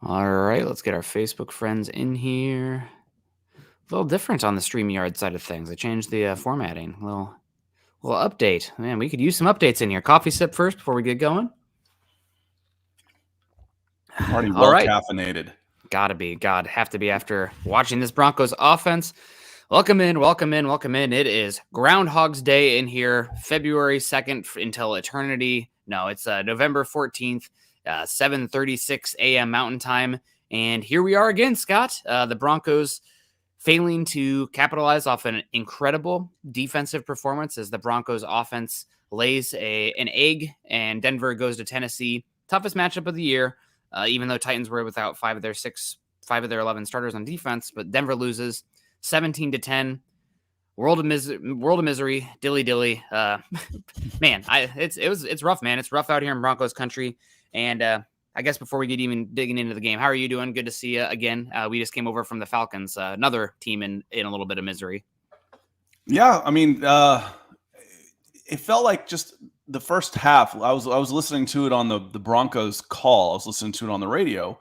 All right, let's get our Facebook friends in here. A little different on the StreamYard side of things. I changed the formatting. Little update. Man, we could use some updates in here. Coffee sip first before we get going. Already All well right. caffeinated. Have to be after watching this Broncos offense. Welcome in. It is Groundhog's Day in here, February 2nd until eternity. No, it's November 14th, 7:36 a.m. Mountain Time. And here we are again, Scott. The Broncos failing to capitalize off an incredible defensive performance as the Broncos offense lays an egg and Denver goes to Tennessee. Toughest matchup of the year, even though Titans were without five of their 11 starters on defense, but Denver loses 17-10. World of misery, dilly. Man, it's rough, man. It's rough out here in Broncos country. And I guess before we get even digging into the game, how are you doing? Good to see you again. We just came over from the Falcons, another team in a little bit of misery. Yeah, I mean, it felt like just the first half. I was listening to it on the Broncos call. I was listening to it on the radio,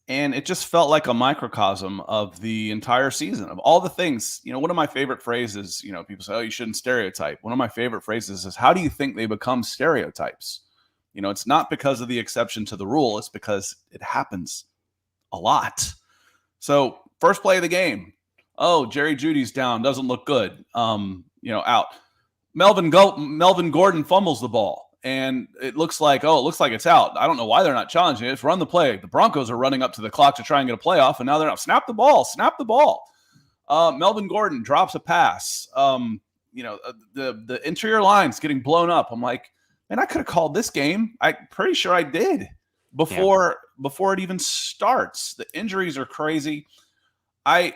and it just felt like a microcosm of the entire season, of all the things. One of my favorite phrases, people say, oh, you shouldn't stereotype. One of my favorite phrases is, how do you think they become stereotypes? It's not because of the exception to the rule. It's because it happens a lot. So first play of the game. Oh, Jerry Jeudy's down. Doesn't look good. Out. Melvin Gordon fumbles the ball. And it looks like it's out. I don't know why they're not challenging it. It's run the play. The Broncos are running up to the clock to try and get a playoff, and now they're not. Snap the ball. Melvin Gordon drops a pass. The interior line's getting blown up. I'm like, man, I could have called this game. I'm pretty sure I did before it even starts. The injuries are crazy. The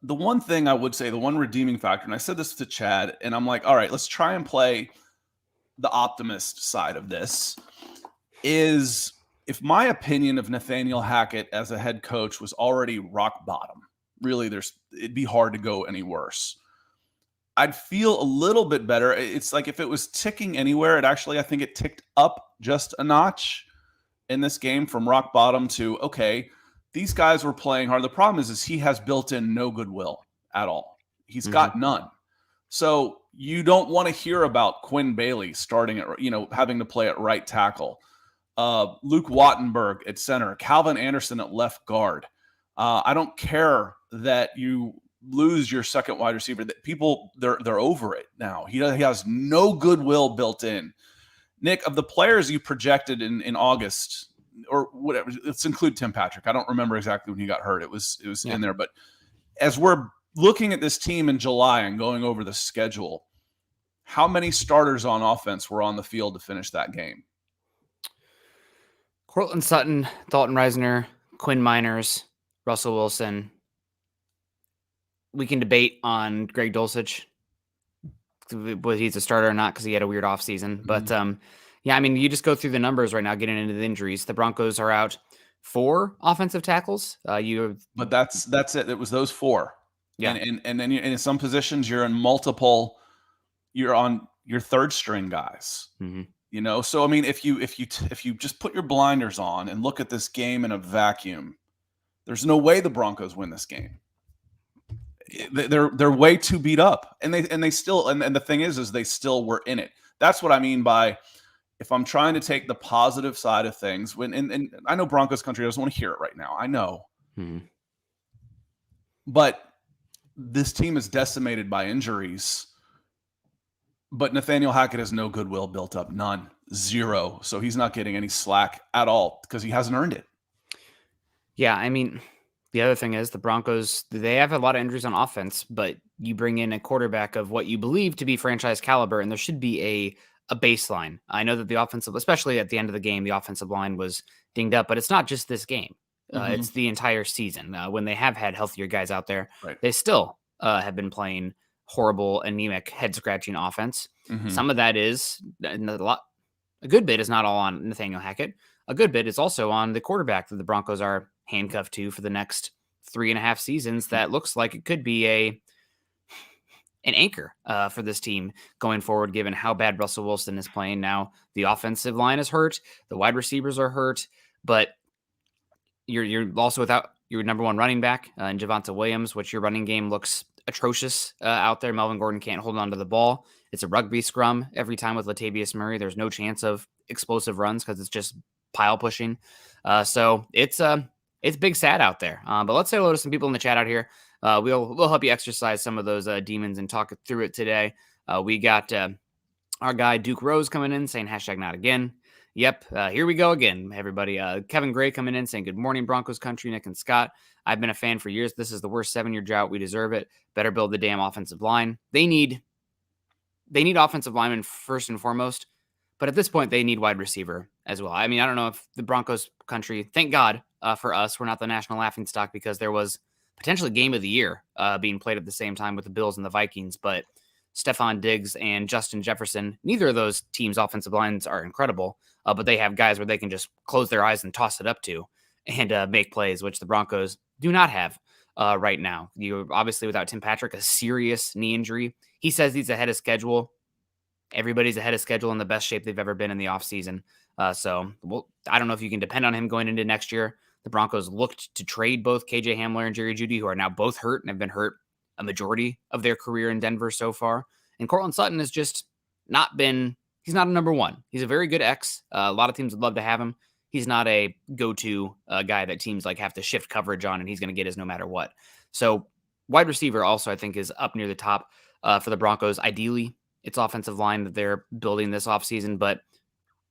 one thing I would say, the one redeeming factor, and I said this to Chad, and I'm like, all right, let's try and play the optimist side of this, is if my opinion of Nathaniel Hackett as a head coach was already rock bottom, really it'd be hard to go any worse. I'd feel a little bit better. It's like if it was ticking anywhere, I think it ticked up just a notch in this game from rock bottom to, okay, these guys were playing hard. The problem is he has built in no goodwill at all. He's got none. So you don't want to hear about Quinn Bailey starting at, having to play at right tackle, Luke Wattenberg at center, Calvin Anderson at left guard. I don't care that you lose your second wide receiver. That people they're over it now. He has no goodwill built in. Nick, of the players you projected in August or whatever, let's include Tim Patrick. I don't remember exactly when he got hurt. It was in there, but as we're looking at this team in July and going over the schedule, how many starters on offense were on the field to finish that game? Cortland Sutton, Dalton Reisner, Quinn Miners, Russell Wilson. We can debate on Greg Dulcich, whether he's a starter or not, because he had a weird offseason. But yeah, I mean, you just go through the numbers right now, getting into the injuries. The Broncos are out 4 offensive tackles. But that's it. It was those 4. Yeah. And then in some positions you're on your third string guys. So I mean, if you just put your blinders on and look at this game in a vacuum, there's no way the Broncos win this game. They're way too beat up, and they still, and the thing is they still were in it. That's what I mean by, if I'm trying to take the positive side of things, and I know Broncos country doesn't want to hear it right now. I know, but this team is decimated by injuries. But Nathaniel Hackett has no goodwill built up, none, 0. So he's not getting any slack at all because he hasn't earned it. Yeah, I mean, the other thing is the Broncos, they have a lot of injuries on offense, but you bring in a quarterback of what you believe to be franchise caliber, and there should be a baseline. I know that the offensive, especially at the end of the game, the offensive line was dinged up, but it's not just this game. It's the entire season. When they have had healthier guys out there, they still have been playing horrible, anemic, head-scratching offense. Some of that is, a good bit is not all on Nathaniel Hackett. A good bit is also on the quarterback that the Broncos are handcuffed to for the next 3.5 seasons. That looks like it could be an anchor for this team going forward, given how bad Russell Wilson is playing now. The offensive line is hurt. The wide receivers are hurt. But You're also without your number one running back in Javonte Williams, which your running game looks atrocious out there. Melvin Gordon can't hold on to the ball. It's a rugby scrum every time with Latavius Murray. There's no chance of explosive runs because it's just pile pushing. So it's big sad out there. But let's say hello to some people in the chat out here. We'll help you exercise some of those demons and talk through it today. We got our guy Duke Rose coming in saying hashtag not again. Yep, here we go again, everybody. Kevin Gray coming in saying good morning, Broncos country, Nick and Scott. I've been a fan for years. This is the worst 7-year drought. We deserve it. Better build the damn offensive line. They need offensive linemen first and foremost, but at this point, they need wide receiver as well. I mean, I don't know if the Broncos country, thank God for us, we're not the national laughingstock because there was potentially game of the year being played at the same time with the Bills and the Vikings, but Stephon Diggs and Justin Jefferson, neither of those teams' offensive lines are incredible, but they have guys where they can just close their eyes and toss it up to and make plays, which the Broncos do not have right now. You're obviously without Tim Patrick, a serious knee injury. He says he's ahead of schedule. Everybody's ahead of schedule in the best shape they've ever been in the offseason. So I don't know if you can depend on him going into next year. The Broncos looked to trade both KJ Hamler and Jerry Jeudy, who are now both hurt and have been hurt a majority of their career in Denver so far. And Courtland Sutton has just not been, he's not a number one. He's a very good X. A lot of teams would love to have him. He's not a go-to guy that teams like have to shift coverage on, and he's going to get his no matter what. So wide receiver also, I think, is up near the top for the Broncos. Ideally, it's offensive line that they're building this offseason, but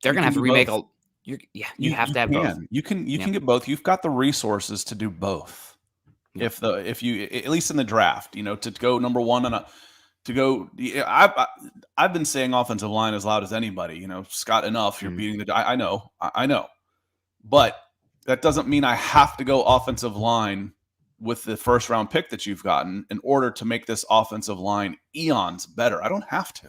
they're going to have to remake both. You have to have both. You can get both. You've got the resources to do both. Yeah. If you at least in the draft, to go number one I've been saying offensive line as loud as anybody. Scott, enough. You're beating the. I know, but that doesn't mean I have to go offensive line with the first round pick that you've gotten in order to make this offensive line eons better. I don't have to.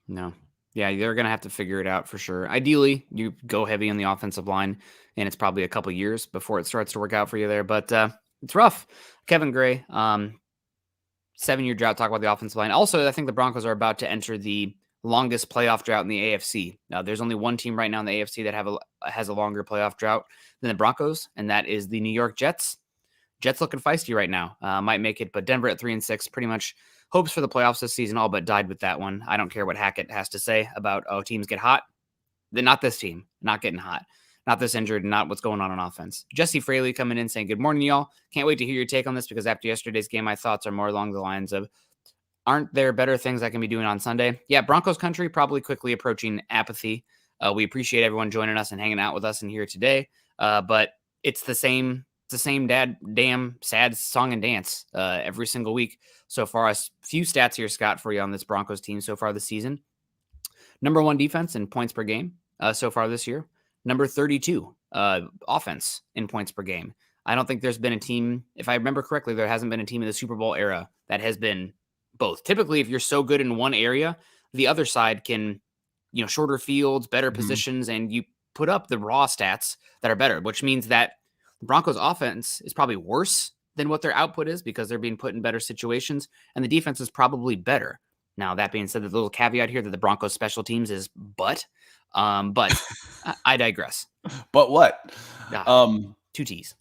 No. Yeah, they're going to have to figure it out for sure. Ideally, you go heavy on the offensive line, and it's probably a couple years before it starts to work out for you there. But it's rough. Kevin Gray, 7-year drought, talk about the offensive line. Also, I think the Broncos are about to enter the longest playoff drought in the AFC. Now, there's only one team right now in the AFC that has a longer playoff drought than the Broncos, and that is the New York Jets. Jets looking feisty right now. Might make it, but Denver at 3-6 pretty much hopes for the playoffs this season, all but died with that one. I don't care what Hackett has to say about, teams get hot. They're not this team, not getting hot. Not this injured, not what's going on offense. Jesse Fraley coming in saying, good morning, y'all. Can't wait to hear your take on this because after yesterday's game, my thoughts are more along the lines of, aren't there better things I can be doing on Sunday? Yeah, Broncos country probably quickly approaching apathy. We appreciate everyone joining us and hanging out with us in here today. But it's the same damn sad song and dance every single week so far. A few stats here, Scott, for you on this Broncos team so far this season. Number 1 defense in points per game so far this year. Number 32 offense in points per game. I don't think there's been a team, if I remember correctly, there hasn't been a team in the Super Bowl era that has been both. Typically, if you're so good in one area, the other side can, shorter fields, better positions, and you put up the raw stats that are better, which means that the Broncos offense is probably worse than what their output is because they're being put in better situations, and the defense is probably better. Now, that being said, the little caveat here that the Broncos special teams is but I digress. But what? 2 T's.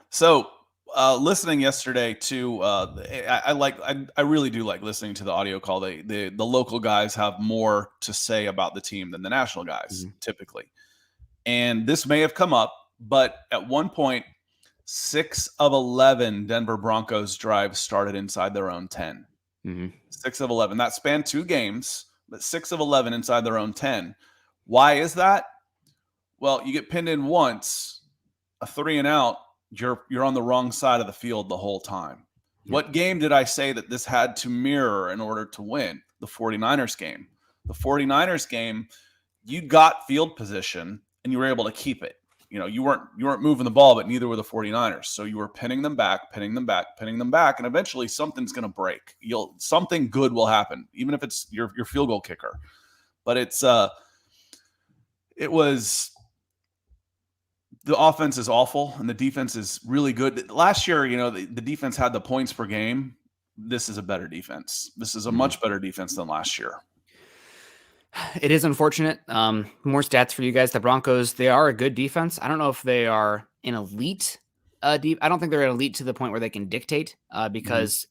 So listening yesterday to I really do like listening to the audio call. The local guys have more to say about the team than the national guys typically. And this may have come up, but at one point, 6 of 11 Denver Broncos drives started inside their own 10. 6 of 11. That spanned 2 games, but 6 of 11 inside their own 10. Why is that? Well, you get pinned in once, a 3 and out, you're on the wrong side of the field the whole time. Yep. What game did I say that this had to mirror in order to win? The 49ers game. The 49ers game, you got field position and you were able to keep it. You weren't moving the ball, but neither were the 49ers. So you were pinning them back, and eventually something's going to break. Something good will happen, even if it's your field goal kicker. But it was the offense is awful and the defense is really good. Last year, the defense had the points per game. This is a better defense. This is a much better defense than last year. It is unfortunate. More stats for you guys. The Broncos, they are a good defense. I don't know if they are an elite. I don't think they're an elite to the point where they can dictate. Because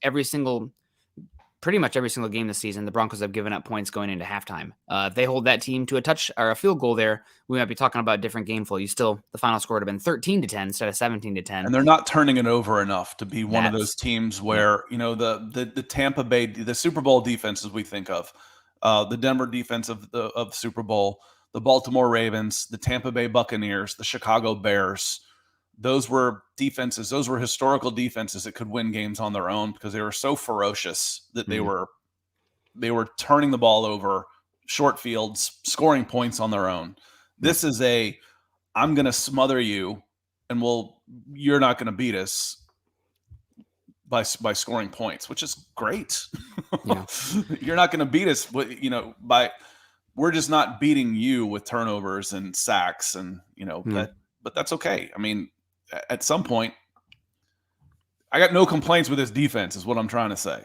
pretty much every single game this season, the Broncos have given up points going into halftime. If they hold that team to a touch or a field goal there, we might be talking about a different game flow. The final score would have been 13-10 instead of 17-10. And they're not turning it over enough to be one of those That's teams where, the Tampa Bay, the Super Bowl defenses we think of, the Denver defense of the Super Bowl, the Baltimore Ravens, the Tampa Bay Buccaneers, the Chicago Bears. Those were defenses. Those were historical defenses that could win games on their own because they were so ferocious that they were turning the ball over, short fields, scoring points on their own. This is I'm going to smother you, and you're not going to beat us by scoring points, which is great. Yeah. You're not going to beat us, we're just not beating you with turnovers and sacks, and but that's okay. I mean, at some point, I got no complaints with this defense, is what I'm trying to say.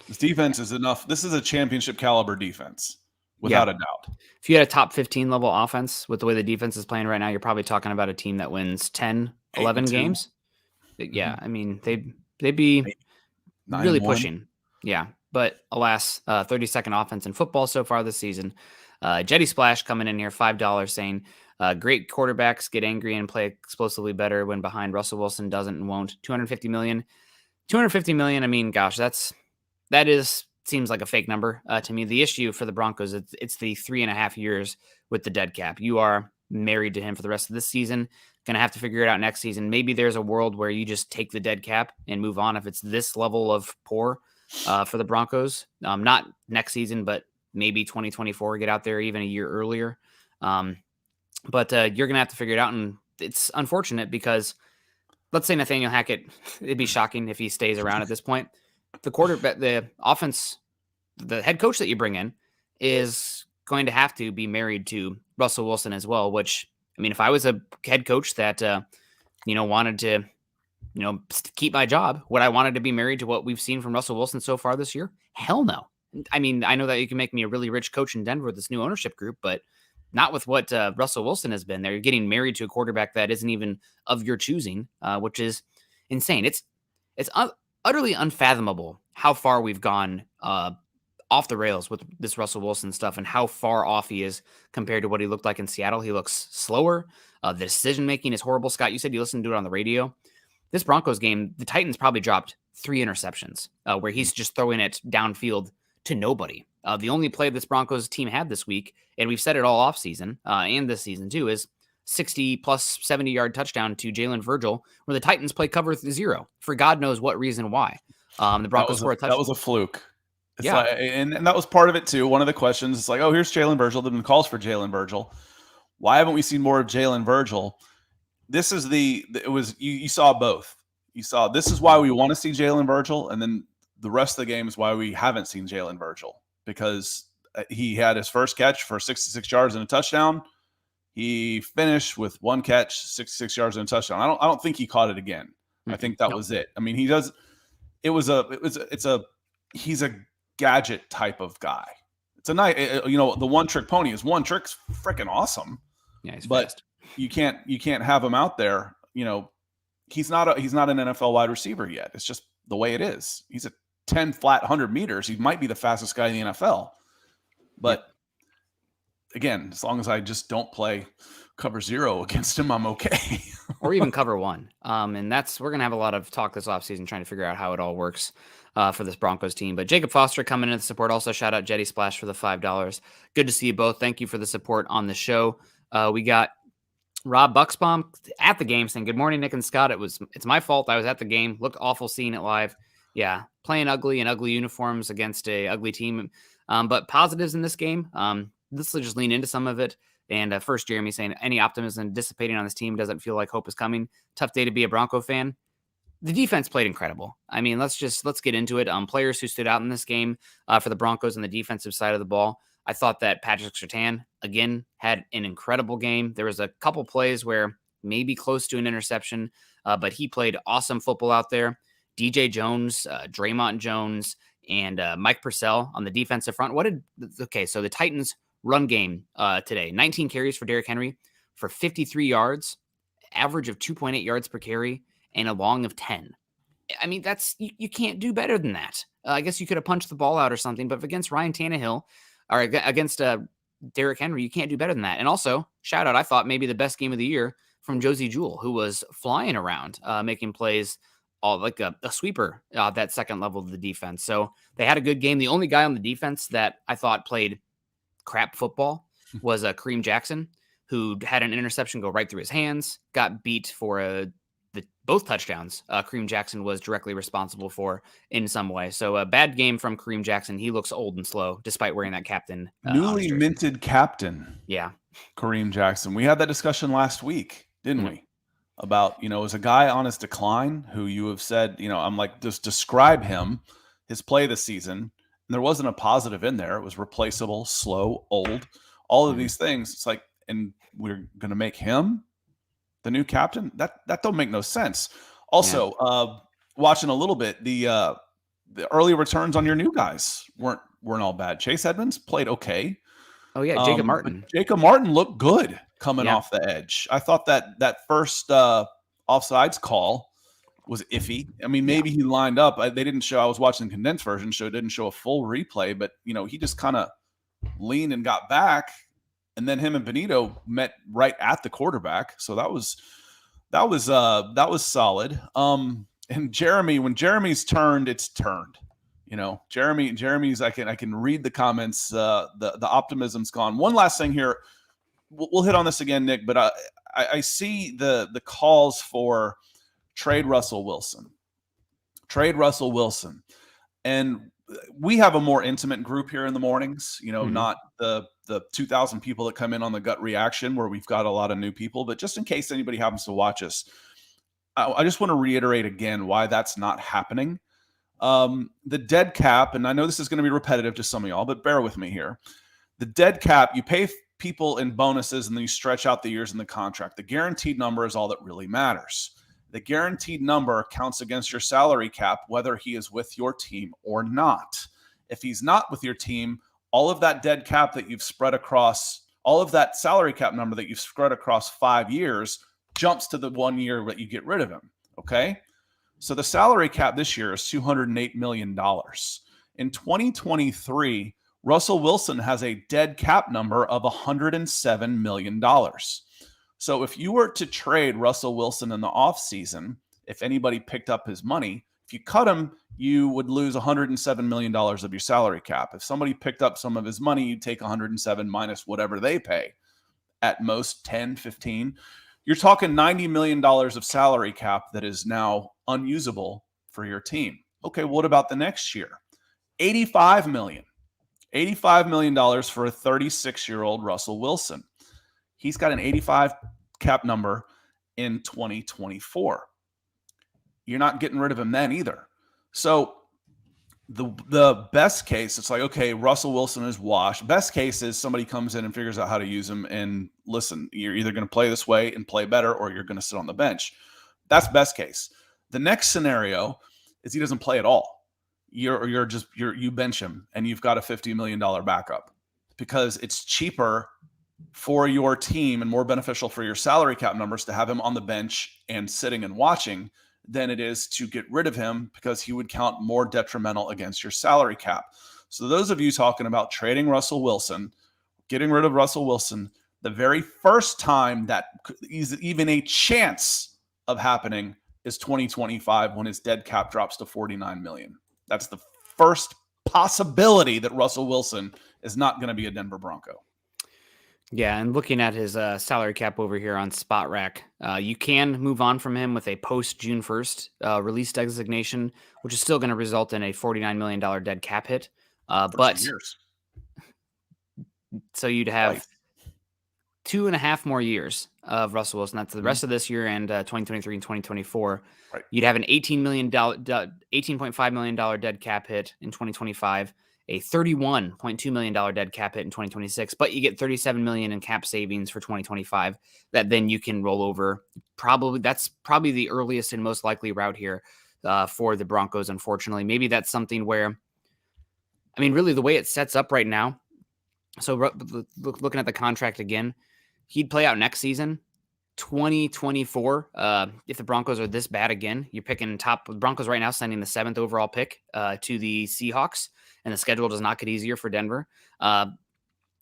This defense is enough. This is a championship caliber defense, without a doubt. If you had a top 15 level offense with the way the defense is playing right now, you're probably talking about a team that wins 10, 11 games. Yeah, I mean, they'd be really pushing. Yeah, but alas, 32nd offense in football so far this season. Jetty Splash coming in here, $5 saying, great quarterbacks get angry and play explosively better when behind. Russell Wilson doesn't and won't. 250 million. I mean, gosh, seems like a fake number to me. The issue for the Broncos, it's the 3.5 years with the dead cap. You are married to him for the rest of this season. Going to have to figure it out next season. Maybe there's a world where you just take the dead cap and move on if it's this level of poor for the Broncos. Not next season, but maybe 2024, get out there even a year earlier. But you're going to have to figure it out. And it's unfortunate because let's say Nathaniel Hackett, it'd be shocking if he stays around at this point. The quarterback, the offense, the head coach that you bring in is going to have to be married to Russell Wilson as well, which, I mean, if I was a head coach that, wanted to, keep my job, would I wanted to be married to what we've seen from Russell Wilson so far this year? Hell no. I mean, I know that you can make me a really rich coach in Denver with this new ownership group, but not with what Russell Wilson has been there. You're getting married to a quarterback that isn't even of your choosing, which is insane. It's utterly unfathomable how far we've gone off the rails with this Russell Wilson stuff and how far off he is compared to what he looked like in Seattle. He looks slower. The decision-making is horrible. Scott, you said you listened to it on the radio. This Broncos game, the Titans probably dropped 3 interceptions where he's just throwing it downfield to nobody. The only play this Broncos team had this week, and we've said it all offseason and this season too, is 60-plus 70-yard touchdown to Jalen Virgil, where the Titans play cover 0 for God knows what reason why. The Broncos scored a touchdown. That was a fluke. And that was part of it too. One of the questions is like, oh, here's Jalen Virgil. There have been calls for Jalen Virgil. Why haven't we seen more of Jalen Virgil? This is you saw both. This is why we want to see Jalen Virgil, and then the rest of the game is why we haven't seen Jalen Virgil, because he had his first catch for 66 yards and a touchdown. He finished with 1 catch, 66 yards and a touchdown. I don't think he caught it again. I think that was it. I mean, he's a gadget type of guy. It's a nice, the one trick pony. His one trick's freaking awesome. Yeah, he's but fast. You can't have him out there. He's not an NFL wide receiver yet. It's just the way it is. He's a 10 flat 100 meters. He might be the fastest guy in the NFL. But again, as long as I just don't play cover 0 against him, I'm okay. Or even cover 1. And we're going to have a lot of talk this offseason trying to figure out how it all works for this Broncos team. But Jacob Foster coming in to support. Also, shout out Jetty Splash for the $5. Good to see you both. Thank you for the support on the show. We got Rob Bucksbaum at the game saying, good morning, Nick and Scott. It's my fault. I was at the game. Looked awful seeing it live. Yeah, playing ugly in ugly uniforms against a ugly team. But positives in this game. Let's just lean into some of it. And first, Jeremy saying, any optimism dissipating on this team, doesn't feel like hope is coming. Tough day to be a Bronco fan. The defense played incredible. I mean, let's get into it. Players who stood out in this game for the Broncos on the defensive side of the ball. I thought that Patrick Surtain, again, had an incredible game. There was a couple plays where maybe close to an interception, but he played awesome football out there. DJ Jones, Draymond Jones, and Mike Purcell on the defensive front. So the Titans run game today. 19 carries for Derrick Henry for 53 yards, average of 2.8 yards per carry, and a long of 10. I mean, that's you can't do better than that. I guess you could have punched the ball out or something, but against Ryan Tannehill or against Derrick Henry, you can't do better than that. And also, shout out, I thought maybe the best game of the year from Josie Jewell, who was flying around, making plays all like a sweeper that second level of the defense. So they had a good game. The only guy on the defense that I thought played crap football was Kareem Jackson, who had an interception go right through his hands, got beat for both touchdowns. Kareem Jackson was directly responsible for in some way. So a bad game from Kareem Jackson. He looks old and slow despite wearing that captain. Newly minted captain. Yeah. Kareem Jackson. We had that discussion last week, didn't we? About, as a guy on his decline who you have said, I'm like, just describe him, his play this season. And there wasn't a positive in there. It was replaceable, slow, old, all of these things. It's like, and we're going to make him the new captain. That don't make no sense. Also, watching a little bit, the early returns on your new guys weren't all bad. Chase Edmonds played okay. Oh yeah, Jacob Martin. Jacob Martin looked good coming off the edge. I thought that first offsides call was iffy. I mean, maybe he lined up. They didn't show. I was watching the condensed version, so it didn't show a full replay. But he just kind of leaned and got back. And then him and Benito met right at the quarterback. So that was solid. And Jeremy, when Jeremy's turned, it's turned. Jeremy's I can read the comments. The optimism's gone. One last thing here. We'll hit on this again, Nick, but I see the calls for trade Russell Wilson. And we have a more intimate group here in the mornings, not the 2,000 people that come in on the gut reaction where we've got a lot of new people. But just in case anybody happens to watch us, I just want to reiterate again why that's not happening. The dead cap, and I know this is going to be repetitive to some of y'all, but bear with me here. The dead cap, you pay people in bonuses and then you stretch out the years in the contract. The guaranteed number is all that really matters. The guaranteed number counts against your salary cap, whether he is with your team or not. If he's not with your team, all of that dead cap that you've spread across, all of that salary cap number that you've spread across 5 years jumps to the 1 year that you get rid of him. Okay. So the salary cap this year is $208 million. In 2023, Russell Wilson has a dead cap number of $107 million. So if you were to trade Russell Wilson in the offseason, if anybody picked up his money, if you cut him, you would lose $107 million of your salary cap. If somebody picked up some of his money, you'd take 107 minus whatever they pay, at most 10, 15. You're talking $90 million of salary cap that is now unusable for your team. Okay, what about the next year? $85 million for a 36-year-old Russell Wilson. He's got an 85 cap number in 2024. You're not getting rid of him then either. So the best case, it's like, okay, Russell Wilson is washed. Best case is somebody comes in and figures out how to use him. And listen, you're either going to play this way and play better, or you're going to sit on the bench. That's best case. The next scenario is he doesn't play at all. You bench him and you've got a $50 million backup because it's cheaper for your team and more beneficial for your salary cap numbers to have him on the bench and sitting and watching than it is to get rid of him because he would count more detrimental against your salary cap. So those of you talking about trading Russell Wilson, getting rid of Russell Wilson, the very first time that is even a chance of happening is 2025 when his dead cap drops to $49 million. That's the first possibility that Russell Wilson is not going to be a Denver Bronco. Yeah, and looking at his salary cap over here on Spot Rack, you can move on from him with a post-June 1st release designation, which is still going to result in a $49 million dead cap hit. But so you'd have 2.5 more years of Russell Wilson. That's the rest of this year and 2023 and 2024. Right. You'd have an $18.5 million dead cap hit in 2025. A $31.2 million dead cap hit in 2026, but you get $37 million in cap savings for 2025 that then you can roll over. That's probably the earliest and most likely route here for the Broncos, unfortunately. Maybe that's something where, I mean, really the way it sets up right now, So looking at the contract again, he'd play out next season, 2024. If the Broncos are this bad again, you're picking top. The Broncos right now sending the 7th overall pick to the Seahawks, and the schedule does not get easier for Denver.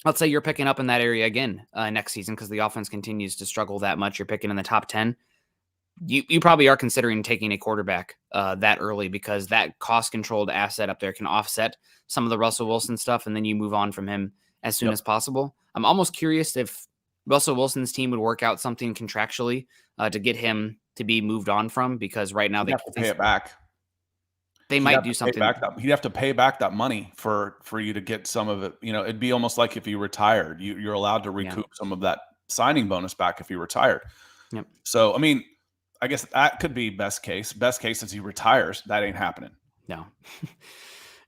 Let's say you're picking up in that area again next season because the offense continues to struggle that much. You're picking in the top 10. You probably are considering taking a quarterback that early because that cost-controlled asset up there can offset some of the Russell Wilson stuff, and then you move on from him as soon as possible. I'm almost curious if Russell Wilson's team would work out something contractually to get him to be moved on from, because right now they have to pay it back. They might do something. He'd have to pay back that money for you to get some of it. It'd be almost like if you retired, you're allowed to recoup some of that signing bonus back if you retired. Yep. So, I mean, I guess that could be best case. Best case is he retires. That ain't happening. No.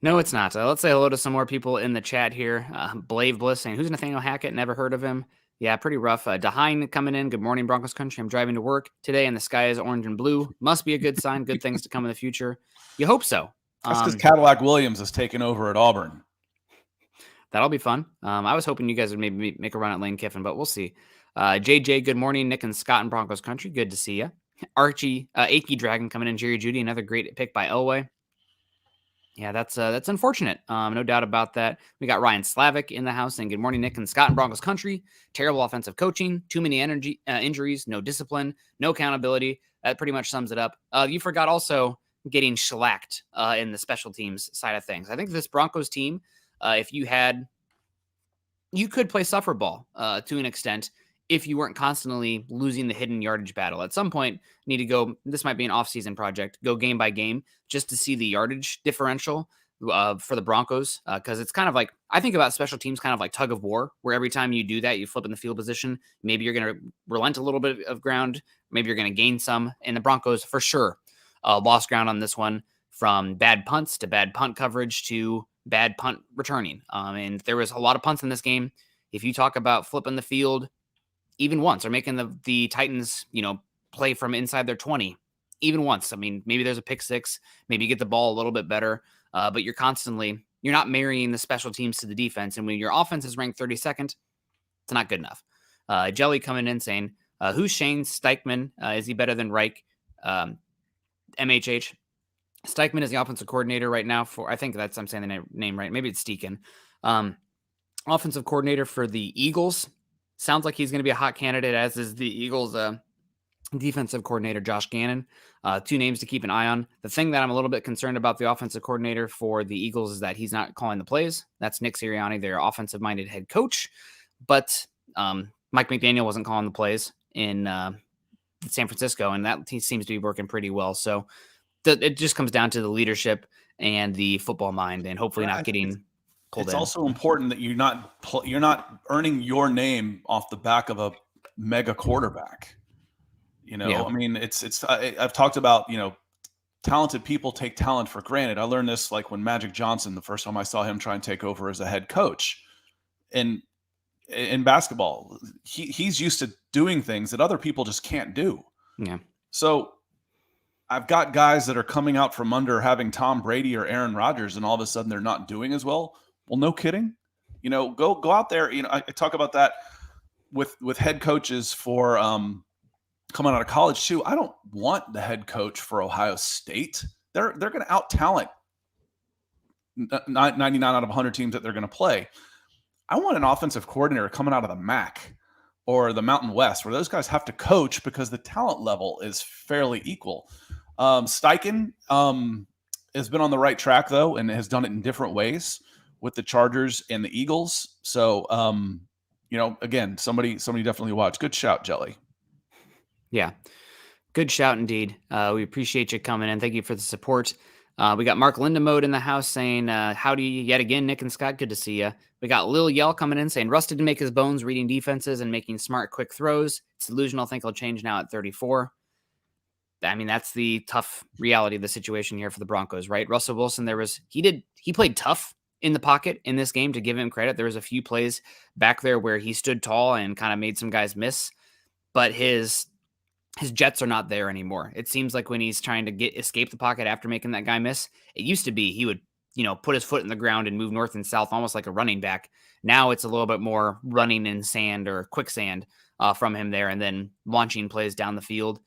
No, it's not. Let's say hello to some more people in the chat here. Blave Bliss saying, who's Nathaniel Hackett? Never heard of him. Yeah, pretty rough. Dahine coming in. Good morning, Broncos country. I'm driving to work today, and the sky is orange and blue. Must be a good sign. Good things to come in the future. You hope so. That's because Cadillac Williams is taking over at Auburn. That'll be fun. I was hoping you guys would maybe make a run at Lane Kiffin, but we'll see. JJ, good morning. Nick and Scott in Broncos country. Good to see you. Archie, Achy Dragon coming in. Jerry Judy, another great pick by Elway. Yeah, that's unfortunate. No doubt about that. We got Ryan Slavic in the house saying, good morning, Nick and Scott in Broncos country. Terrible offensive coaching, too many injuries, no discipline, no accountability. That pretty much sums it up. You forgot also getting shellacked in the special teams side of things. I think this Broncos team, if you could play suffer ball to an extent if you weren't constantly losing the hidden yardage battle. At some point, need to go, this might be an off-season project, go game by game just to see the yardage differential for the Broncos. Because it's kind of like, I think about special teams kind of like tug of war, where every time you do that, you flip in the field position. Maybe you're going to relent a little bit of ground. Maybe you're going to gain some. And the Broncos, for sure, lost ground on this one, from bad punts to bad punt coverage to bad punt returning. And there was a lot of punts in this game. If you talk about flipping the field even once, or making the Titans, play from inside their 20, even once. I mean, maybe there's a pick six, maybe you get the ball a little bit better, but you're not marrying the special teams to the defense. And when your offense is ranked 32nd, it's not good enough. Jelly coming in saying, who's Shane Steichman? Is he better than Reich? MHH. Steichman is the offensive coordinator right now for, I think I'm saying the name right. Maybe it's Steichen. Offensive coordinator for the Eagles. Sounds like he's going to be a hot candidate, as is the Eagles' defensive coordinator, Josh Gannon. Two names to keep an eye on. The thing that I'm a little bit concerned about the offensive coordinator for the Eagles is that he's not calling the plays. That's Nick Sirianni, their offensive-minded head coach. But Mike McDaniel wasn't calling the plays in San Francisco, and that he seems to be working pretty well. So it just comes down to the leadership and the football mind, and hopefully not getting pulled in. It's also important that you're not earning your name off the back of a mega quarterback. I mean, I've talked about, talented people take talent for granted. I learned this like when Magic Johnson, the first time I saw him try and take over as a head coach in basketball, he's used to doing things that other people just can't do. Yeah. So I've got guys that are coming out from under having Tom Brady or Aaron Rodgers, and all of a sudden they're not doing as well. Well, no kidding. Go out there. I talk about that with head coaches for coming out of college too. I don't want the head coach for Ohio State. They're going to out talent 99 out of 100 teams that they're going to play. I want an offensive coordinator coming out of the MAC or the Mountain West, where those guys have to coach because the talent level is fairly equal. Steichen has been on the right track though, and has done it in different ways with the Chargers and the Eagles. So, again, somebody definitely watch. Good shout, Jelly. Yeah, good shout indeed. We appreciate you coming in. Thank you for the support. We got Mark Lindemode in the house saying, howdy yet again, Nick and Scott. Good to see you. We got Lil Yell coming in saying, rusted to make his bones reading defenses and making smart, quick throws. It's delusional. Think he'll change now at 34. I mean, that's the tough reality of the situation here for the Broncos, right? Russell Wilson, he played tough in the pocket in this game, to give him credit. There was a few plays back there where he stood tall and kind of made some guys miss, but his jets are not there anymore. It seems like when he's trying to escape the pocket after making that guy miss, it used to be he would put his foot in the ground and move north and south, almost like a running back. Now it's a little bit more running in sand or quicksand from him there, and then launching plays down the field.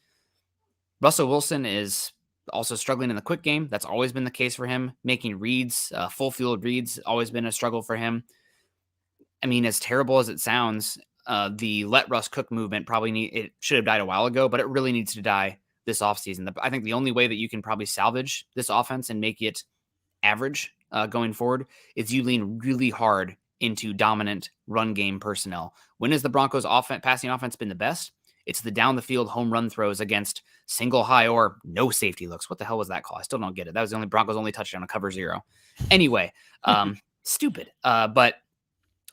Russell Wilson is also struggling in the quick game. That's always been the case for him. Making reads, full field reads, always been a struggle for him. I mean, as terrible as it sounds, the let Russ cook movement it should have died a while ago, but it really needs to die this offseason. I think the only way that you can probably salvage this offense and make it average going forward is you lean really hard into dominant run game personnel. When has the Broncos passing offense been the best? It's the down the field home run throws against single high or no safety looks. What the hell was that call? I still don't get it. That was the only Broncos only touchdown on cover 0. Anyway, stupid. But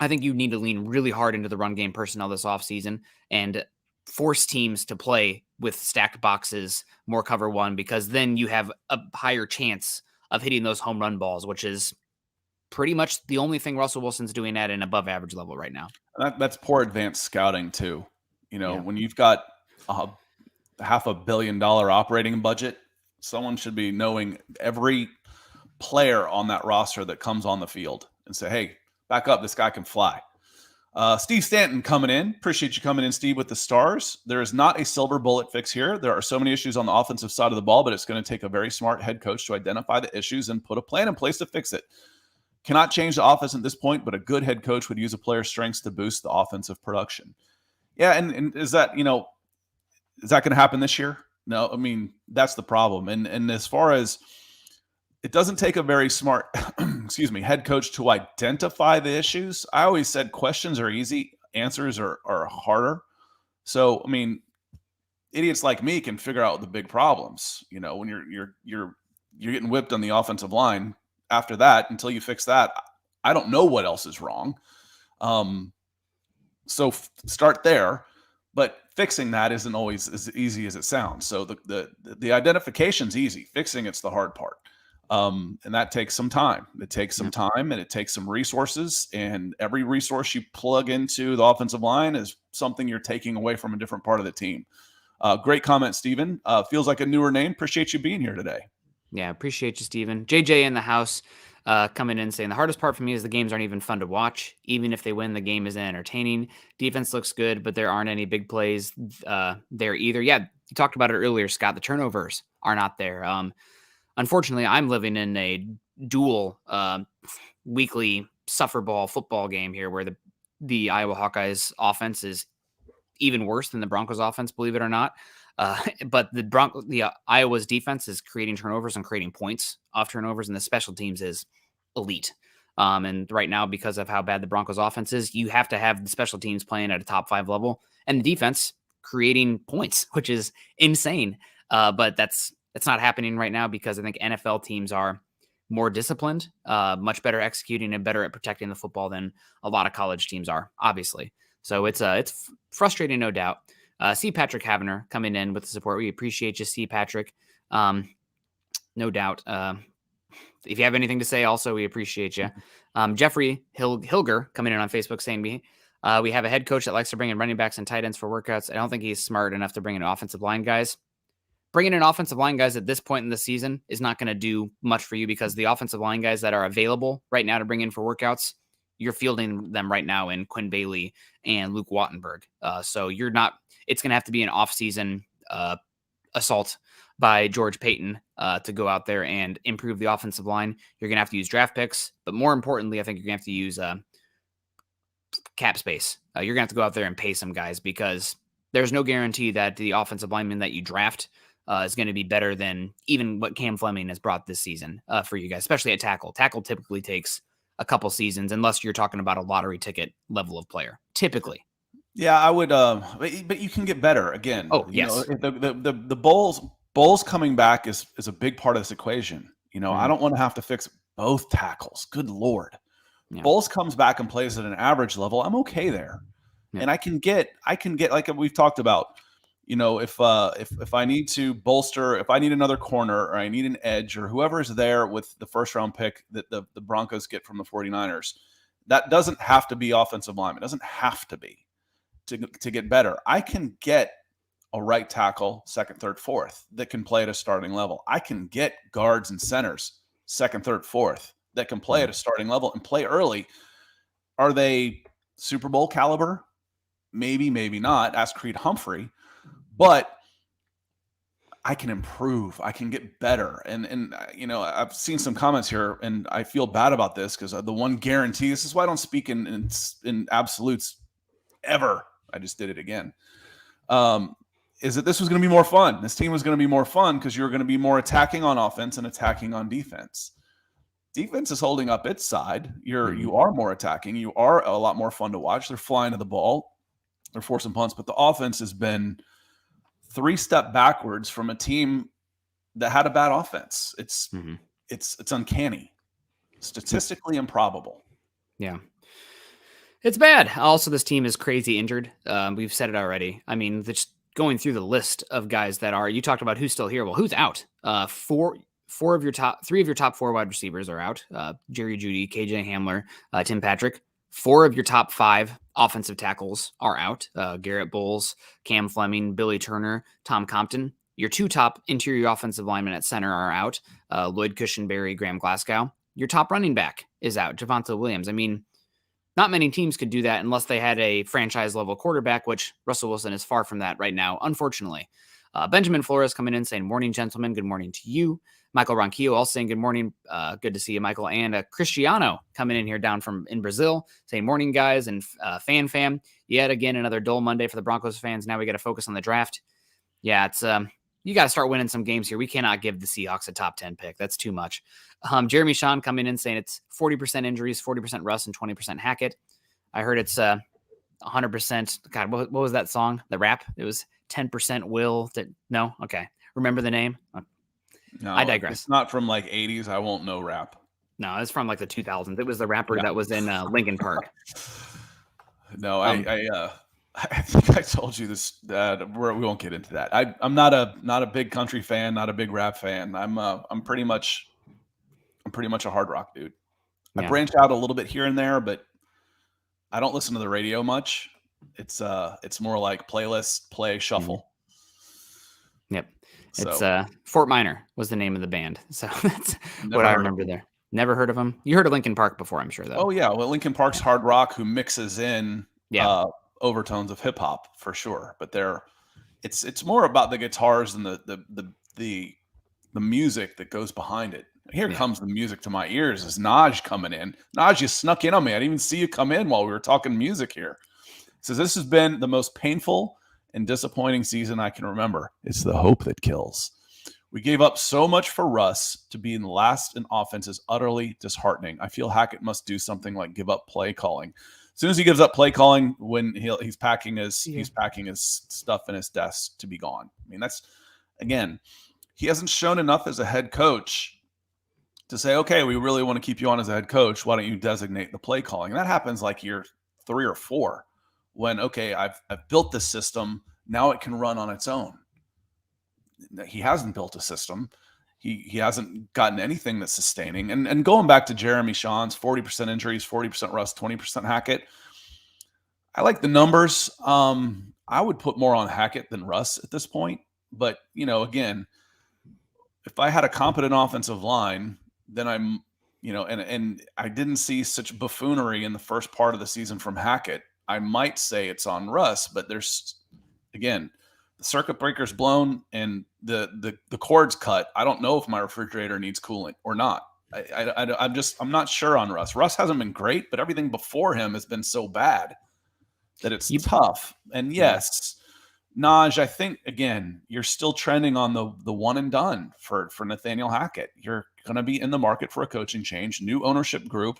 I think you need to lean really hard into the run game personnel this offseason and force teams to play with stacked boxes, more cover 1, because then you have a higher chance of hitting those home run balls, which is pretty much the only thing Russell Wilson's doing at an above average level right now. That's poor advanced scouting too. When you've got a $500 million operating budget, someone should be knowing every player on that roster that comes on the field and say, hey, back up, this guy can fly. Steve Stanton coming in. Appreciate you coming in, Steve, with the stars. There is not a silver bullet fix here. There are so many issues on the offensive side of the ball, but it's going to take a very smart head coach to identify the issues and put a plan in place to fix it. Cannot change the offense at this point, but a good head coach would use a player's strengths to boost the offensive production. Yeah, and is that going to happen this year? No, I mean, that's the problem. And as far as it doesn't take a very smart, head coach to identify the issues. I always said questions are easy, answers are harder. So, I mean, idiots like me can figure out the big problems. When you're getting whipped on the offensive line. After that, until you fix that, I don't know what else is wrong. So start there, but fixing that isn't always as easy as it sounds. So the identification's easy. Fixing it's the hard part. And that takes some time. It takes some time and it takes some resources. And every resource you plug into the offensive line is something you're taking away from a different part of the team. Great comment, Steven. Feels like a newer name. Appreciate you being here today. Yeah, appreciate you, Steven. JJ in the house coming in saying, the hardest part for me is the games aren't even fun to watch. Even if they win, the game isn't entertaining. Defense looks good, but there aren't any big plays there either. Yeah, you talked about it earlier, Scott. The turnovers are not there. Unfortunately, I'm living in a dual weekly suffer ball football game here where the Iowa Hawkeyes offense is even worse than the Broncos offense, believe it or not. But the Iowa's defense is creating turnovers and creating points off turnovers, and the special teams is elite. And right now, because of how bad the Broncos offense is, you have to have the special teams playing at a top 5 level and the defense creating points, which is insane. But it's not happening right now because I think NFL teams are more disciplined, much better executing and better at protecting the football than a lot of college teams are, obviously. So it's frustrating, no doubt. C. Patrick Havener coming in with the support. We appreciate you, C. Patrick. No doubt. If you have anything to say, also, we appreciate you. Jeffrey Hilger coming in on Facebook saying we have a head coach that likes to bring in running backs and tight ends for workouts. I don't think he's smart enough to bring in offensive line guys. Bringing in offensive line guys at this point in the season is not going to do much for you because the offensive line guys that are available right now to bring in for workouts, you're fielding them right now in Quinn Bailey and Luke Wattenberg. So it's going to have to be an off-season assault by George Payton to go out there and improve the offensive line. You're going to have to use draft picks, but more importantly, I think you're going to have to use cap space. You're going to have to go out there and pay some guys because there's no guarantee that the offensive lineman that you draft is going to be better than even what Cam Fleming has brought this season for you guys, especially at tackle. Tackle typically takes a couple seasons, unless you're talking about a lottery ticket level of player, typically. Yeah, I would, but you can get better again. Oh, yes. The Bowles coming back is a big part of this equation. I don't want to have to fix both tackles. Good Lord. Yeah. Bowles comes back and plays at an average level. I'm okay there. Yeah. And I can get like we've talked about, if I need to bolster, if I need another corner or I need an edge or whoever's there with the first round pick that the Broncos get from the 49ers, that doesn't have to be offensive lineman. It doesn't have to be to get better. I can get a right tackle, second, third, fourth that can play at a starting level. I can get guards and centers, second, third, fourth that can play at a starting level and play early. Are they Super Bowl caliber? Maybe, maybe not. Ask Creed Humphrey. But I can improve. I can get better. And I've seen some comments here, and I feel bad about this because the one guarantee, this is why I don't speak in absolutes ever. I just did it again. Is that this was going to be more fun. This team was going to be more fun because you're going to be more attacking on offense and attacking on defense. Defense is holding up its side. You are more attacking. You are a lot more fun to watch. They're flying to the ball. They're forcing punts, but the offense has been 3 step backwards from a team that had a bad offense. It's uncanny, statistically improbable. Yeah. It's bad. Also, this team is crazy injured. We've said it already. I mean, just going through the list of guys that are, you talked about who's still here. Well, who's out? 3 of your top 4 wide receivers are out. Jerry Jeudy, KJ Hamler, Tim Patrick. 4 of your top 5 offensive tackles are out. Garrett Bowles, Cam Fleming, Billy Turner, Tom Compton. Your 2 top interior offensive linemen at center are out. Lloyd Cushenberry, Graham Glasgow. Your top running back is out, Javonte Williams. I mean, not many teams could do that unless they had a franchise-level quarterback, which Russell Wilson is far from that right now, unfortunately. Benjamin Flores coming in saying, morning, gentlemen. Good morning to you. Michael Ronquillo also saying good morning. Good to see you, Michael. And Cristiano coming in here down from in Brazil saying morning, guys. And fam. Yet again, another dull Monday for the Broncos fans. Now we got to focus on the draft. Yeah, it's you got to start winning some games here. We cannot give the Seahawks a top 10 pick. That's too much. Jeremy Sean coming in saying it's 40% injuries, 40% Russ, and 20% Hackett. I heard it's 100%. God, what was that song? The rap? It was 10% Will. No? Okay. Remember the name? No, I digress. It's not from like 80s. I won't know rap. No, it's from like the 2000s. It was the rapper that was in Linkin Park. No, I think I told you this. We won't get into that. I'm not a big country fan, not a big rap fan. I'm pretty much a hard rock dude. I branch out a little bit here and there, but I don't listen to the radio much. It's more like playlist, play, shuffle. Yep. It's Fort Minor was the name of the band. So that's what I remember there. Never heard of them. You heard of Linkin Park before, I'm sure, though. Oh, yeah. Well, Linkin Park's hard rock who mixes in overtones of hip hop for sure. But it's more about the guitars and the music that goes behind it. Here comes the music to my ears. Is Naj coming in? Naj, you snuck in on me. I didn't even see you come in while we were talking music here. So this has been the most painful and disappointing season I can remember. It's the hope that kills. We gave up so much for Russ. To be in last in offense is utterly disheartening. I feel Hackett must do something like give up play calling. As soon as he gives up play calling, when he's packing his stuff in his desk to be gone. I mean, that's, again, he hasn't shown enough as a head coach to say, okay, we really want to keep you on as a head coach. Why don't you designate the play calling? And that happens like year 3 or 4 when, okay, I've built this system. Now it can run on its own. He hasn't built a system. He hasn't gotten anything that's sustaining. And going back to Jeremy Sean's 40% injuries, 40% Russ, 20% Hackett. I like the numbers. I would put more on Hackett than Russ at this point. But, again, if I had a competent offensive line, then I'm, and I didn't see such buffoonery in the first part of the season from Hackett, I might say it's on Russ. But there's, again, the circuit breaker's blown and the cord's cut. I don't know if my refrigerator needs coolant or not. I'm not sure on Russ. Russ hasn't been great, but everything before him has been so bad that it's tough. And yes, Naj, I think, again, you're still trending on the one and done for Nathaniel Hackett. You're going to be in the market for a coaching change, new ownership group.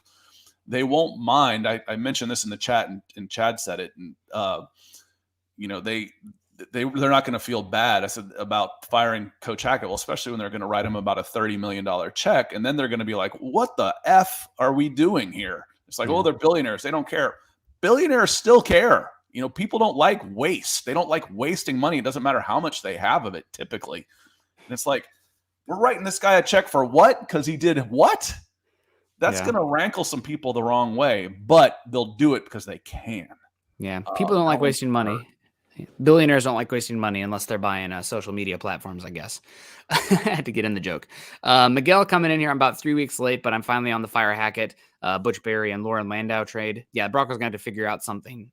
They won't mind. I mentioned this in the chat, and Chad said it. And, they're not going to feel bad. I said about firing Coach Hackett, well, especially when they're going to write him about a $30 million check. And then they're going to be like, what the F are we doing here? It's like, oh, they're billionaires. They don't care. Billionaires still care. People don't like waste. They don't like wasting money. It doesn't matter how much they have of it, typically. And it's like, we're writing this guy a check for what? Because he did what? That's going to rankle some people the wrong way, but they'll do it because they can. Yeah. People don't like wasting money. Billionaires don't like wasting money unless they're buying social media platforms, I guess. I had to get in the joke. Miguel coming in here. I'm about 3 weeks late, but I'm finally on the Fire Hackett, Butch Berry, and Lauren Landau trade. Yeah, the Broncos going to have to figure out something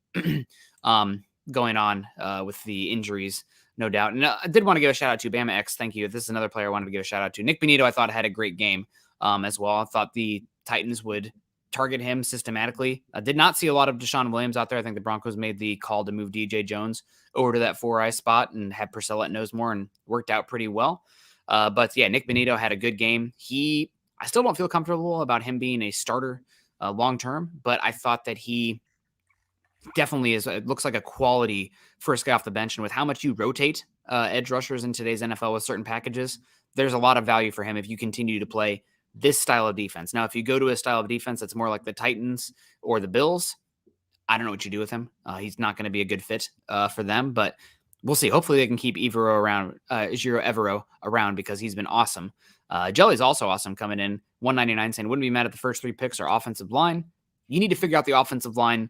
going on with the injuries, no doubt. And I did want to give a shout out to Bama X. Thank you. This is another player I wanted to give a shout out to. Nick Benito, I thought had a great game as well. I thought the Titans would target him systematically. I did not see a lot of Deshaun Williams out there. I think the Broncos made the call to move DJ Jones over to that 4-eye spot and have Purcell at nose more, and worked out pretty well. But yeah, Nick Benito had a good game. I still don't feel comfortable about him being a starter long-term, but I thought that he definitely is. It looks like a quality first guy off the bench. And with how much you rotate edge rushers in today's NFL with certain packages, there's a lot of value for him if you continue to play this style of defense. Now, if you go to a style of defense that's more like the Titans or the Bills, I don't know what you do with him. He's not going to be a good fit for them, but we'll see. Hopefully they can keep Ejiro Evero around because he's been awesome. Jelly's also awesome coming in. 199 saying, wouldn't be mad at the first 3 picks or offensive line. You need to figure out the offensive line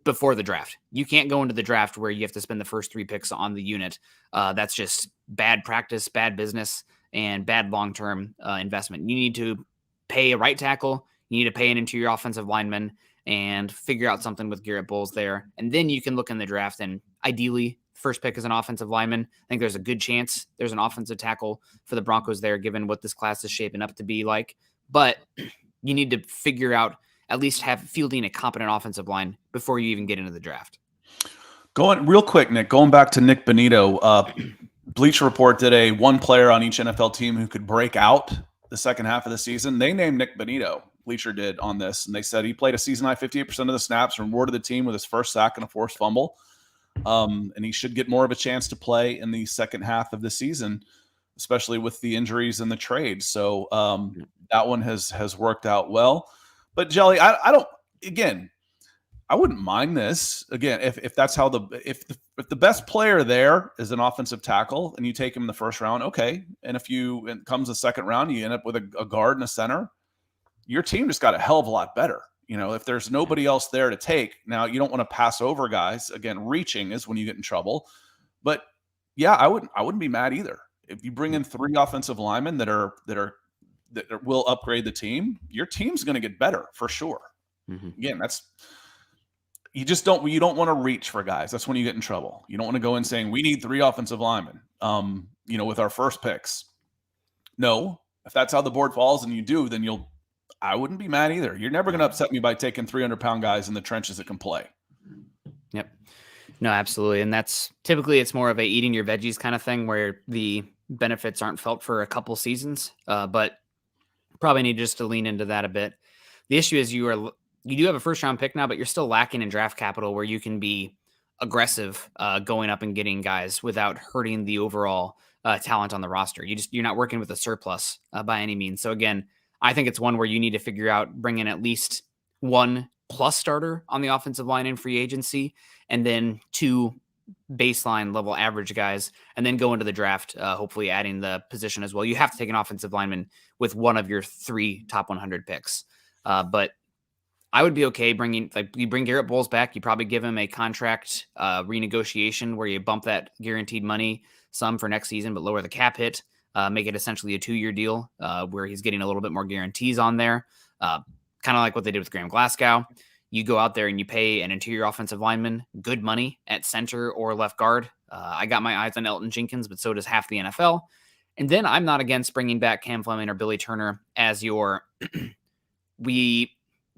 before the draft. You can't go into the draft where you have to spend the first 3 picks on the unit. That's just bad practice, bad business, and bad long-term investment. You need to pay a right tackle. You need to pay an interior offensive lineman and figure out something with Garrett Bowles there. And then you can look in the draft, and ideally first pick is an offensive lineman. I think there's a good chance there's an offensive tackle for the Broncos there, given what this class is shaping up to be like. But you need to figure out, at least have fielding a competent offensive line before you even get into the draft. Going real quick, Nick, going back to Nick Benito, Bleacher Report did a one player on each NFL team who could break out the second half of the season. They named Nick Benito. Bleacher did on this, and they said he played a season high 58% of the snaps, rewarded the team with his first sack and a forced fumble. And he should get more of a chance to play in the second half of the season, especially with the injuries and the trade. So that one has worked out well. But Jelly, I don't. Again, I wouldn't mind this. Again, if that's how if the best player there is an offensive tackle and you take him in the first round, okay. And if it comes the second round, you end up with a guard and a center. Your team just got a hell of a lot better. You know, if there's nobody else there to take, now you don't want to pass over guys. Again, reaching is when you get in trouble. But yeah, I wouldn't be mad either. If you bring in 3 offensive linemen that will upgrade the team, your team's going to get better for sure. Mm-hmm. Again, you don't want to reach for guys. That's when you get in trouble. You don't want to go in saying we need 3 offensive linemen, with our first picks. No, if that's how the board falls and you do, then I wouldn't be mad either. You're never going to upset me by taking 300-pound guys in the trenches that can play. Yep. No, absolutely. And that's typically, it's more of a eating your veggies kind of thing where the benefits aren't felt for a couple seasons, but probably need just to lean into that a bit. The issue is you do have a first round pick now, but you're still lacking in draft capital where you can be aggressive going up and getting guys without hurting the overall talent on the roster. You're not working with a surplus by any means. So again, I think it's one where you need to figure out, bring in at least 1 plus starter on the offensive line in free agency, and then 2 baseline level average guys, and then go into the draft, hopefully adding the position as well. You have to take an offensive lineman with one of your 3 top 100 picks. But I would be okay you bring Garrett Bowles back. You probably give him a contract renegotiation where you bump that guaranteed money some for next season, but lower the cap hit. Make it essentially a 2-year deal where he's getting a little bit more guarantees on there. Kind of like what they did with Graham Glasgow. You go out there and you pay an interior offensive lineman good money at center or left guard. I got my eyes on Elton Jenkins, but so does half the NFL. And then I'm not against bringing back Cam Fleming or Billy Turner as your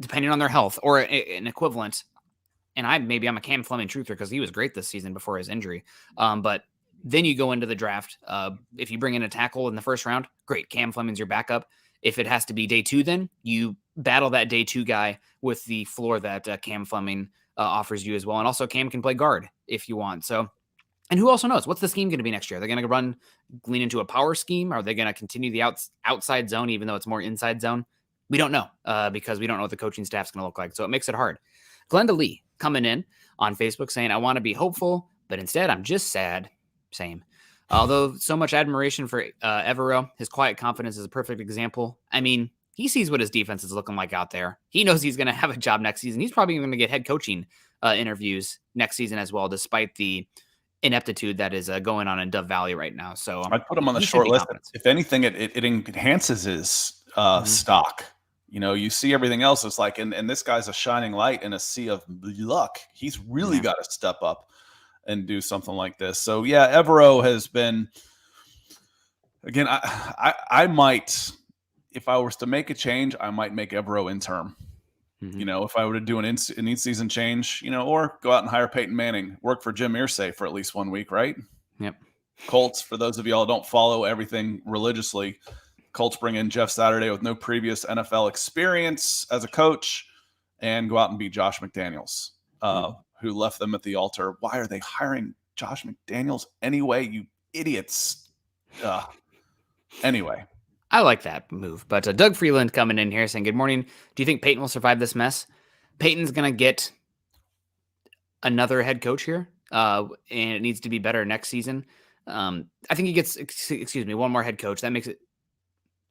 depending on their health or an equivalent. And I'm a Cam Fleming truther because he was great this season before his injury. But then you go into the draft. If you bring in a tackle in the first round, great. Cam Fleming's your backup. If it has to be day 2, then you battle that day 2 guy with the floor that Cam Fleming offers you as well. And also Cam can play guard if you want. So, and who also knows? What's the scheme going to be next year? Are they going to lean into a power scheme? Are they going to continue the outside zone, even though it's more inside zone? We don't know because we don't know what the coaching staff's going to look like. So it makes it hard. Glenda Lee coming in on Facebook saying, I want to be hopeful, but instead I'm just sad. Same. Although so much admiration for Evero, his quiet confidence is a perfect example. I mean, he sees what his defense is looking like out there. He knows he's going to have a job next season. He's probably going to get head coaching interviews next season as well, despite the ineptitude that is going on in Dove Valley right now. So I'd put him on the he should short be list. confident. If anything, it enhances his Mhm. stock. You see everything else. It's like, and this guy's a shining light in a sea of luck. He's really Yeah. got to step up and do something like this. So yeah, Evero has been, again, I might, if I was to make a change, I might make Evero interim. Mhm. If I were to do an in-season change, or go out and hire Peyton Manning, work for Jim Irsay for at least 1 week, right? Yep. Colts, for those of y'all who don't follow everything religiously, Colts bring in Jeff Saturday with no previous NFL experience as a coach and go out and beat Josh McDaniels, who left them at the altar. Why are they hiring Josh McDaniels anyway, you idiots? Anyway. I like that move. But Doug Freeland coming in here saying, good morning. Do you think Peyton will survive this mess? Peyton's going to get another head coach here, and it needs to be better next season. I think he gets, one more head coach. That makes it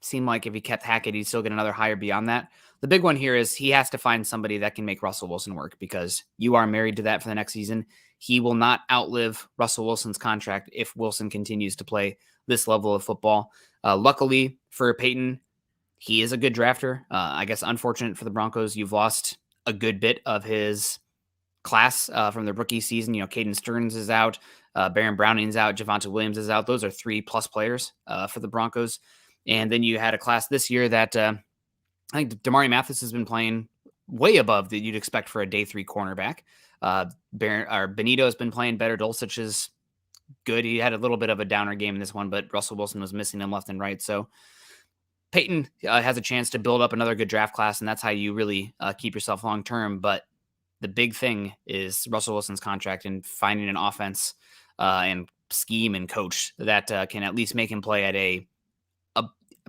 seem like if he kept Hackett, he'd still get another hire beyond that. The big one here is he has to find somebody that can make Russell Wilson work, because you are married to that for the next season. He will not outlive Russell Wilson's contract if Wilson continues to play this level of football. Luckily for Peyton, he is a good drafter. I guess unfortunate for the Broncos, you've lost a good bit of his class from the rookie season. Caden Stearns is out, Baron Browning's out, Javonte Williams is out. Those are 3+ players for the Broncos. And then you had a class this year that I think Damari Mathis has been playing way above that you'd expect for a day 3 cornerback. Benito has been playing better. Dulcich is good. He had a little bit of a downer game in this one, but Russell Wilson was missing him left and right. So Peyton has a chance to build up another good draft class, and that's how you really keep yourself long term. But the big thing is Russell Wilson's contract and finding an offense and scheme and coach that can at least make him play at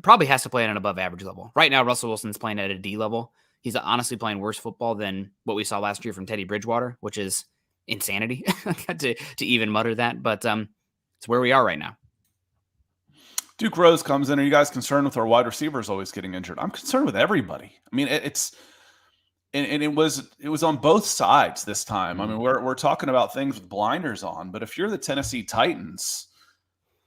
probably has to play at an above average level. Right now, Russell Wilson's playing at a D level. He's honestly playing worse football than what we saw last year from Teddy Bridgewater, which is insanity to even mutter that. But it's where we are right now. Duke Rose comes in. Are you guys concerned with our wide receivers always getting injured? I'm concerned with everybody. I mean, it was on both sides this time. I mean, we're talking about things with blinders on, but if you're the Tennessee Titans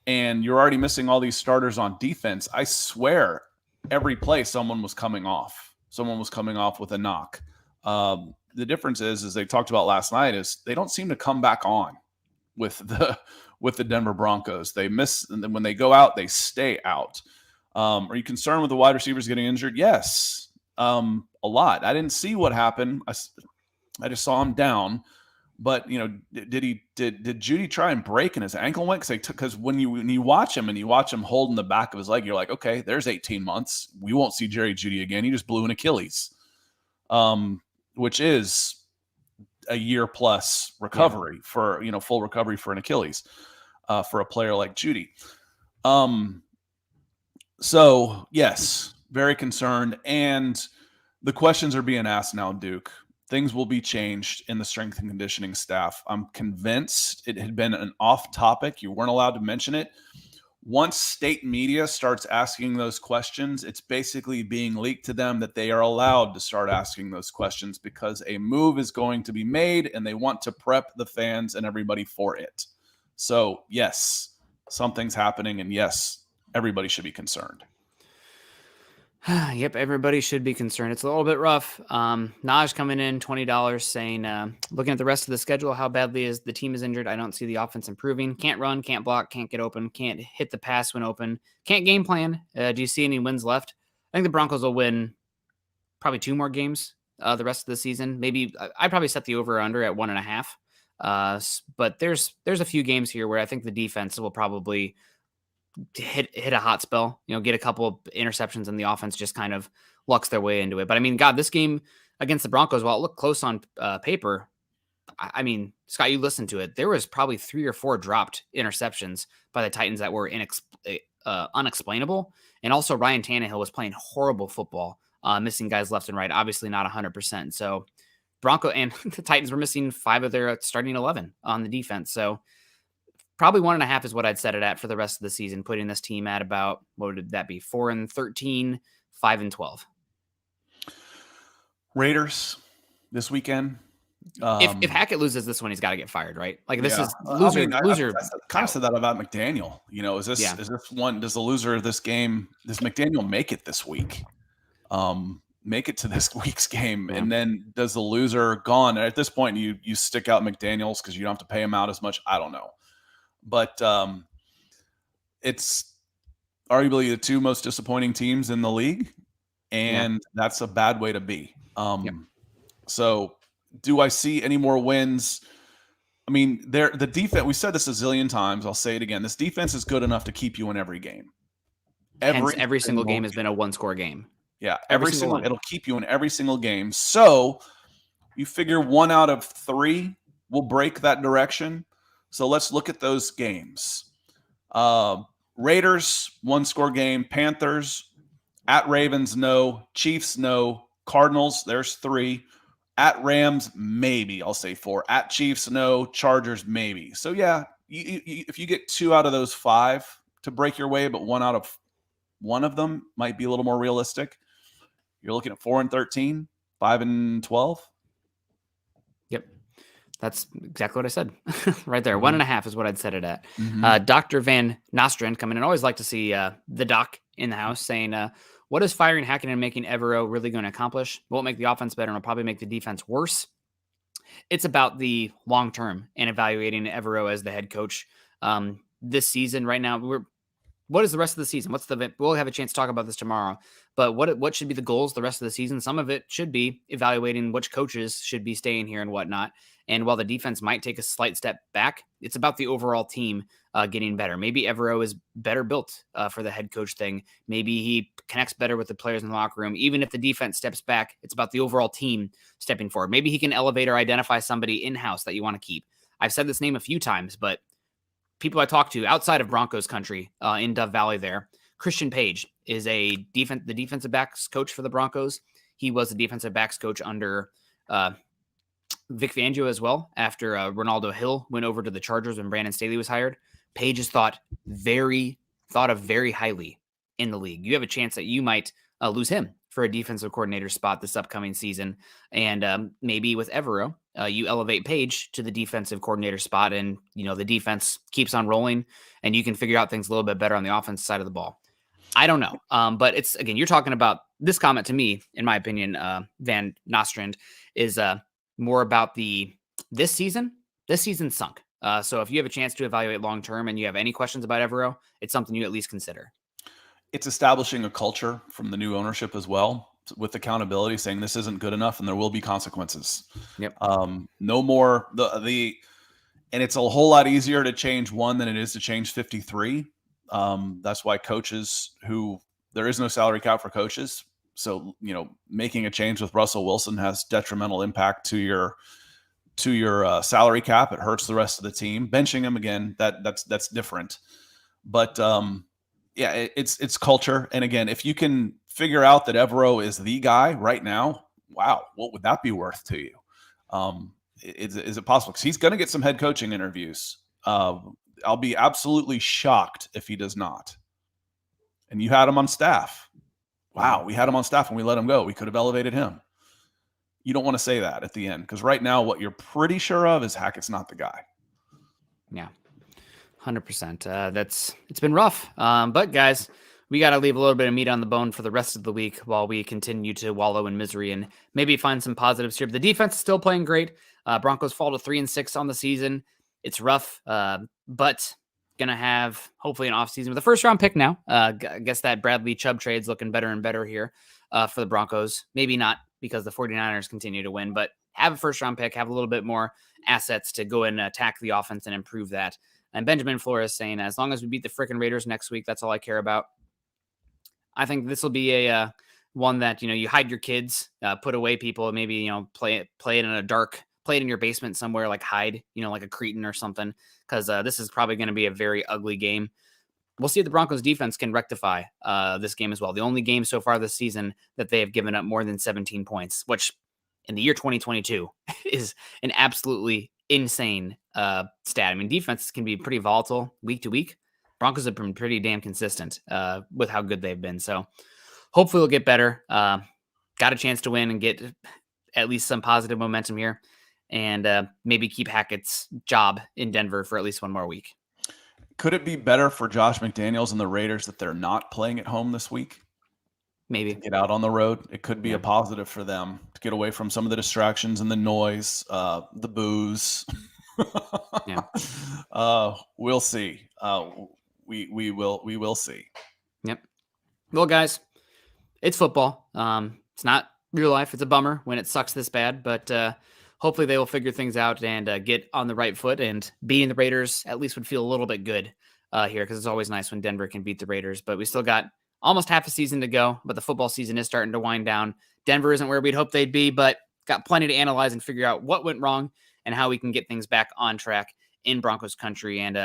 and you're already missing all these starters on defense, I swear every play someone was coming off. Someone was coming off with a knock. The difference is, as they talked about last night, is they don't seem to come back on with the Denver Broncos. They miss, and then when they go out, they stay out. Are you concerned with the wide receivers getting injured? Yes, a lot. I didn't see what happened. I just saw him down. But did Judy try and break and his ankle went? Because when you watch him and you watch him holding the back of his leg, you're like, okay, there's 18 months. We won't see Jerry Judy again. He just blew an Achilles, which is a year plus recovery for full recovery for an Achilles for a player like Judy. So yes, very concerned, and the questions are being asked now, Duke. Things will be changed in the strength and conditioning staff. I'm convinced it had been an off topic. You weren't allowed to mention it. Once state media starts asking those questions, it's basically being leaked to them that they are allowed to start asking those questions because a move is going to be made and they want to prep the fans and everybody for it. So yes, something's happening, and yes, everybody should be concerned. Yep, everybody should be concerned. It's a little bit rough. Naj coming in $20 saying, looking at the rest of the schedule, how badly is the team is injured. I don't see the offense improving. Can't run, can't block, can't get open, can't hit the pass when open, can't game plan. Do you see any wins left? I think the Broncos will win probably 2 more games the rest of the season. Maybe I'd probably set the over under at 1.5. But there's a few games here where I think the defense will probably hit a hot spell, get a couple of interceptions, and the offense just kind of lucks their way into it. But I mean, God, this game against the Broncos, while it looked close on paper, I mean, Scott, you listened to it. There was probably 3 or 4 dropped interceptions by the Titans that were unexplainable. And also Ryan Tannehill was playing horrible football, missing guys left and right, obviously not 100%. So Bronco and the Titans were missing 5 of their starting 11 on the defense. So probably 1.5 is what I'd set it at for the rest of the season, putting this team at about, what would that be? 4-13, 5-12. Raiders this weekend. If Hackett loses this one, he's got to get fired, right? Like this Yeah. is loser. I mean, loser. I kind of said that about McDaniel. Is Yeah. this one? Does the loser of this game? Does McDaniel make it this week? Make it to this week's game, Yeah. and then does the loser gone? And at this point, you stick out McDaniel's because you don't have to pay him out as much. I don't know, but it's arguably the two most disappointing teams in the league, and that's a bad way to be. So, do I see any more wins? I mean, the defense. We said this a zillion times. I'll say it again. This defense is good enough to keep you in every game. Hence, every single game has been a one-score game. Yeah, every single one. It'll keep you in every single game. So you figure 1 out of 3 will break that direction. So let's look at those games. Raiders, 1-score game. Panthers, at Ravens, no. Chiefs, no. Cardinals, there's 3. At Rams, maybe. I'll say 4. At Chiefs, no. Chargers, maybe. So yeah, if you get 2 out of those 5 to break your way, but 1 out of one of them might be a little more realistic. You're looking at 4-13, 5-12. Yep. That's exactly what I said right there. 1.5 is what I'd set it at. Dr. Van Nostrand coming in. I always like to see the doc in the house saying, what is firing Hackett and making Evero really going to accomplish? Won't make the offense better and will probably make the defense worse. It's about the long term and evaluating Evero as the head coach this season. Right now, what is the rest of the season? We'll have a chance to talk about this tomorrow, but what should be the goals the rest of the season? Some of it should be evaluating which coaches should be staying here and whatnot. And while the defense might take a slight step back, it's about the overall team getting better. Maybe Evero is better built for the head coach thing. Maybe he connects better with the players in the locker room. Even if the defense steps back, it's about the overall team stepping forward. Maybe he can elevate or identify somebody in-house that you want to keep. I've said this name a few times, but people I talk to outside of Broncos country in Dove Valley there, Christian Page is the defensive backs coach for the Broncos. He was the defensive backs coach under Vic Fangio as well after Ronaldo Hill went over to the Chargers when Brandon Staley was hired. Page is thought of very highly in the league. You have a chance that you might lose him for a defensive coordinator spot this upcoming season. And maybe with Evero, you elevate Page to the defensive coordinator spot and, the defense keeps on rolling and you can figure out things a little bit better on the offense side of the ball. I don't know. But it's, again, you're talking about this comment to me, in my opinion, Van Nostrand is more about this season sunk. So if you have a chance to evaluate long-term and you have any questions about Evero, it's something you at least consider. It's establishing a culture from the new ownership as well, with accountability, saying this isn't good enough and there will be consequences. Yep. No more and it's a whole lot easier to change one than it is to change 53. That's why there is no salary cap for coaches. So, making a change with Russell Wilson has detrimental impact to your salary cap. It hurts the rest of the team. Benching him again, that's different. But yeah, it's culture. And again, if you can figure out that Evero is the guy right now, wow, what would that be worth to you? Is it possible? Because he's going to get some head coaching interviews. I'll be absolutely shocked if he does not. And you had him on staff. Wow, we had him on staff and we let him go. We could have elevated him. You don't want to say that at the end, because right now what you're pretty sure of is Hackett's not the guy. Yeah, 100%. It's been rough. But guys, we got to leave a little bit of meat on the bone for the rest of the week while we continue to wallow in misery and maybe find some positives here. But the defense is still playing great. Broncos fall to 3-6 on the season. It's rough, but gonna have hopefully an offseason with a first-round pick now. I guess that Bradley Chubb trade's looking better and better here for the Broncos. Maybe not because the 49ers continue to win, but have a first-round pick, have a little bit more assets to go and attack the offense and improve that. And Benjamin Flores saying, as long as we beat the freaking Raiders next week, that's all I care about. I think this will be a one that, you hide your kids, put away people, maybe, play it in a dark, play it in your basement somewhere, like hide, like a Cretan or something, because this is probably going to be a very ugly game. We'll see if the Broncos defense can rectify this game as well. The only game so far this season that they have given up more than 17 points, which in the year 2022 is an absolutely insane stat. I mean, defenses can be pretty volatile week to week. Broncos have been pretty damn consistent with how good they've been. So hopefully we'll get better. Got a chance to win and get at least some positive momentum here. and maybe keep Hackett's job in Denver for at least one more week. Could it be better for Josh McDaniels and the Raiders that they're not playing at home this week? Maybe. To get out on the road. It could be a positive for them to get away from some of the distractions and the noise, the booze. We'll see. We will see. Yep. Well, guys, it's football. It's not real life. It's a bummer when it sucks this bad, but hopefully they will figure things out and get on the right foot, and beating the Raiders at least would feel a little bit good here, because it's always nice when Denver can beat the Raiders, but we still got almost half a season to go, but the football season is starting to wind down. Denver isn't where we'd hope they'd be, but got plenty to analyze and figure out what went wrong and how we can get things back on track in Broncos country, and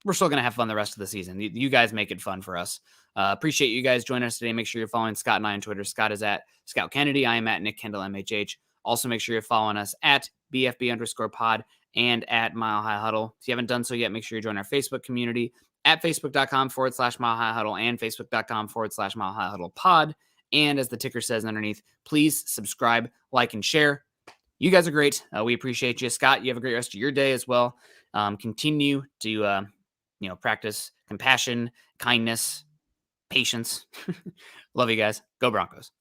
we're still going to have fun the rest of the season. You guys make it fun for us. Appreciate you guys joining us today. Make sure you're following Scott and I on Twitter. Scott is at Scout Kennedy. I am at Nick Kendell MHH. Also, make sure you're following us at BFB_pod and at Mile High Huddle. If you haven't done so yet, make sure you join our Facebook community at facebook.com/Mile High Huddle and facebook.com/Mile High Huddle pod. And as the ticker says underneath, please subscribe, like, and share. You guys are great. We appreciate you. Scott, you have a great rest of your day as well. Continue to, practice compassion, kindness, patience. Love you guys. Go Broncos.